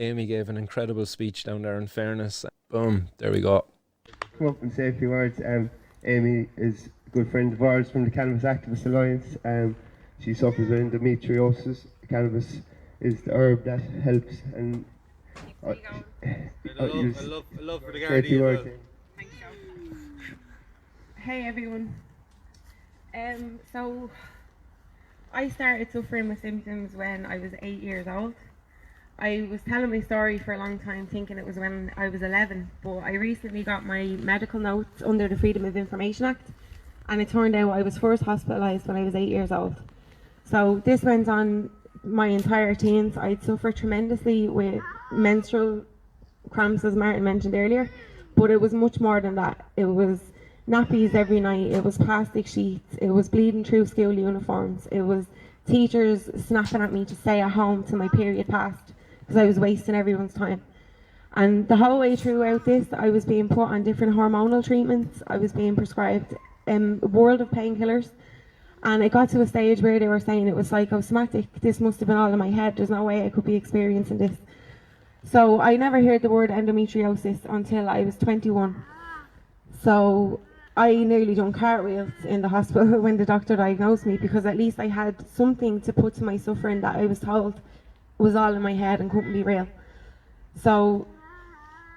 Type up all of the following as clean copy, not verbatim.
Amy gave an incredible speech down there, in fairness. Boom, there we go. Come up and say a few words. Amy is a good friend of ours from the Cannabis Activist Alliance. She suffers with endometriosis. Cannabis is the herb that helps, and I love for the Guardian as well. Thanks, Joe. Hey everyone. So I started suffering with symptoms when I was 8 years old. I was telling my story for a long time thinking it was when I was 11, but I recently got my medical notes under the Freedom of Information Act, and it turned out I was first hospitalised when I was 8 years old. So this went on my entire teens. I'd suffered tremendously with menstrual cramps, as Martin mentioned earlier, but it was much more than that. It was nappies every night, it was plastic sheets, it was bleeding through school uniforms, it was teachers snapping at me to stay at home till my period passed because I was wasting everyone's time. And the whole way throughout this, I was being put on different hormonal treatments, I was being prescribed a world of painkillers, and it got to a stage where they were saying it was psychosomatic. This must have been all in my head, there's no way I could be experiencing this. So I never heard the word endometriosis until I was 21. So I nearly done cartwheels in the hospital when the doctor diagnosed me, because at least I had something to put to my suffering that I was told was all in my head and couldn't be real. So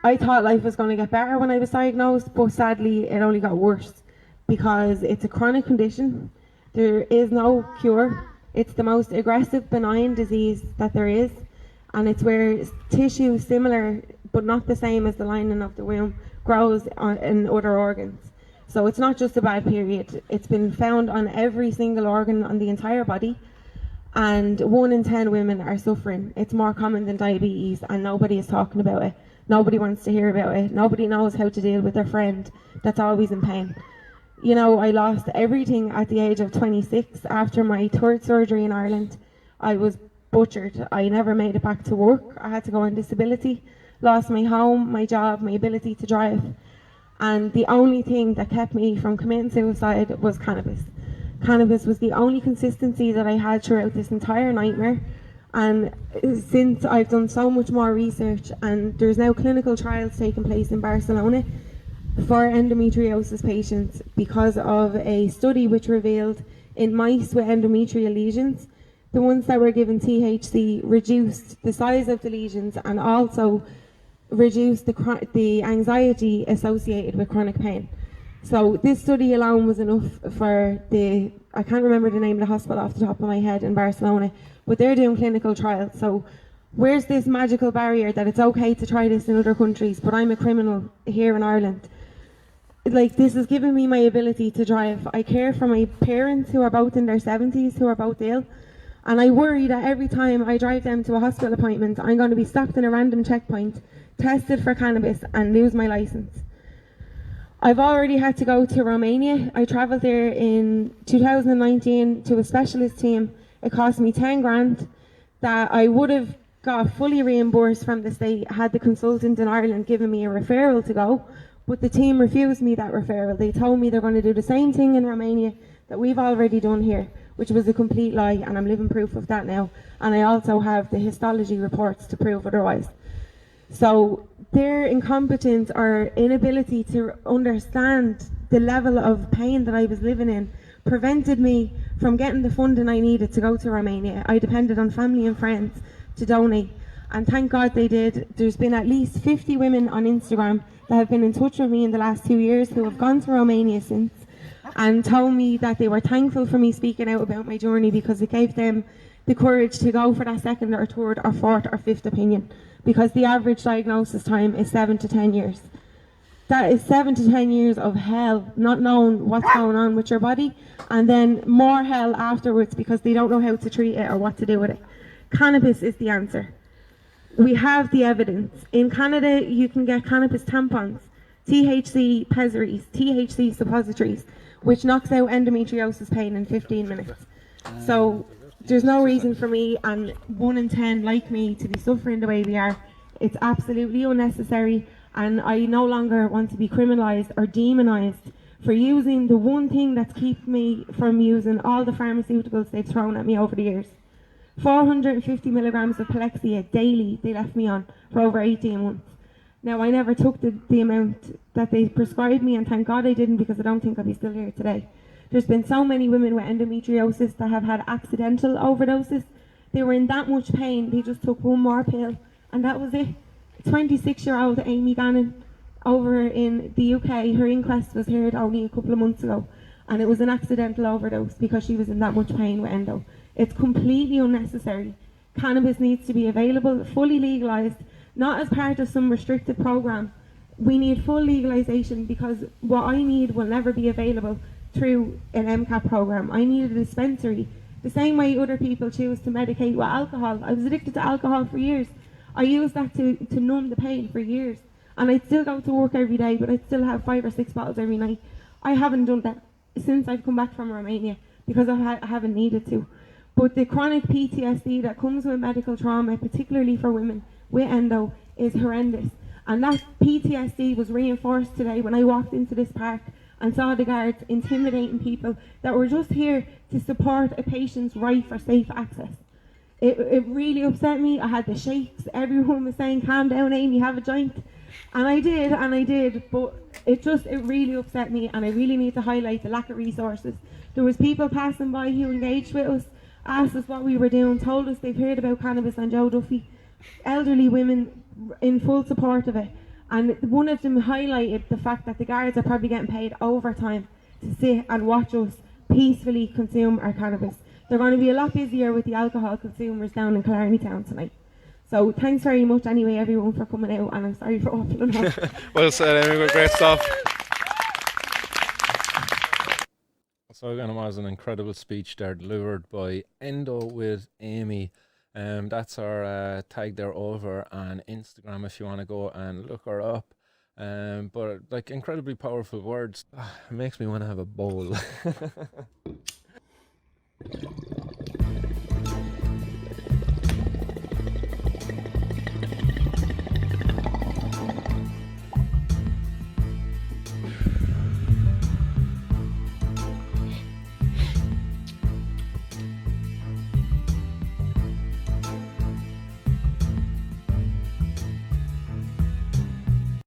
I thought life was going to get better when I was diagnosed, but sadly it only got worse, because it's a chronic condition. There is no cure. It's the most aggressive benign disease that there is, and it's where tissue similar but not the same as the lining of the womb grows in other organs. So it's not just a bad period. It's been found on every single organ on the entire body, and 1 in 10 women are suffering. It's more common than diabetes, and nobody is talking about it. Nobody wants to hear about it. Nobody knows how to deal with their friend that's always in pain. You know, I lost everything at the age of 26. After my 3rd surgery in Ireland, I was butchered. I never made it back to work. I had to go on disability, lost my home, my job, my ability to drive. And the only thing that kept me from committing suicide was cannabis. Cannabis was the only consistency that I had throughout this entire nightmare. And since I've done so much more research, and there's now clinical trials taking place in Barcelona for endometriosis patients because of a study which revealed in mice with endometrial lesions, the ones that were given THC reduced the size of the lesions and also reduced the anxiety associated with chronic pain. So this study alone was enough for I can't remember the name of the hospital off the top of my head in Barcelona, but they're doing clinical trials. So where's this magical barrier that it's okay to try this in other countries, but I'm a criminal here in Ireland? Like, this has given me my ability to drive. I care for my parents who are both in their 70s, who are both ill, and I worry that every time I drive them to a hospital appointment, I'm going to be stopped in a random checkpoint, tested for cannabis, and lose my license. I've already had to go to Romania. I travelled there in 2019 to a specialist team. It cost me 10 grand that I would have got fully reimbursed from the state had the consultant in Ireland given me a referral to go. But the team refused me that referral. They told me they're going to do the same thing in Romania that we've already done here, which was a complete lie, and I'm living proof of that now. And I also have the histology reports to prove otherwise. So their incompetence or inability to understand the level of pain that I was living in prevented me from getting the funding I needed to go to Romania. I depended on family and friends to donate, and thank God they did. There's been at least 50 women on Instagram that have been in touch with me in the last 2 years who have gone to Romania since and told me that they were thankful for me speaking out about my journey, because it gave them the courage to go for that 2nd or 3rd or 4th or 5th opinion, because the average diagnosis time is 7 to 10 years. That is 7 to 10 years of hell, not knowing what's going on with your body, and then more hell afterwards because they don't know how to treat it or what to do with it. Cannabis is the answer. We have the evidence. In Canada, you can get cannabis tampons, THC pessaries, THC suppositories, which knocks out endometriosis pain in 15 minutes. So there's no reason for me and 1 in 10 like me to be suffering the way we are. It's absolutely unnecessary, and I no longer want to be criminalised or demonised for using the one thing that's keeping me from using all the pharmaceuticals they've thrown at me over the years. 450 milligrams of Palexia daily they left me on for over 18 months. Now, I never took the amount that they prescribed me, and thank God I didn't, because I don't think I'd be still here today. There's been so many women with endometriosis that have had accidental overdoses. They were in that much pain, they just took one more pill, and that was it. 26-year-old Amy Gannon over in the UK, her inquest was heard only a couple of months ago, and it was an accidental overdose because she was in that much pain with endo. It's completely unnecessary. Cannabis needs to be available, fully legalised, not as part of some restricted program. We need full legalisation, because what I need will never be available through an MCAP program. I need a dispensary, the same way other people choose to medicate with alcohol. I was addicted to alcohol for years. I used that to numb the pain for years. And I'd still go to work every day, but I'd still have 5 or 6 bottles every night. I haven't done that since I've come back from Romania, because I haven't needed to. But the chronic PTSD that comes with medical trauma, particularly for women with endo, is horrendous. And that PTSD was reinforced today when I walked into this park and saw the guards intimidating people that were just here to support a patient's right for safe access. It really upset me. I had the shakes. Everyone was saying, "Calm down, Amy, have a joint." And I did, but it really upset me, and I really need to highlight the lack of resources. There was people passing by who engaged with us, asked us what we were doing, told us they've heard about cannabis and Joe Duffy, elderly women in full support of it. And one of them highlighted the fact that the guards are probably getting paid overtime to sit and watch us peacefully consume our cannabis. They're going to be a lot busier with the alcohol consumers down in Killarney Town tonight. So thanks very much anyway, everyone, for coming out, and I'm sorry for waffling on. Well said, Amy. Great stuff. So again, it was an incredible speech there delivered by Endo with Amy. That's our tag there over on Instagram if you want to go and look her up. But like, incredibly powerful words. It makes me want to have a bowl.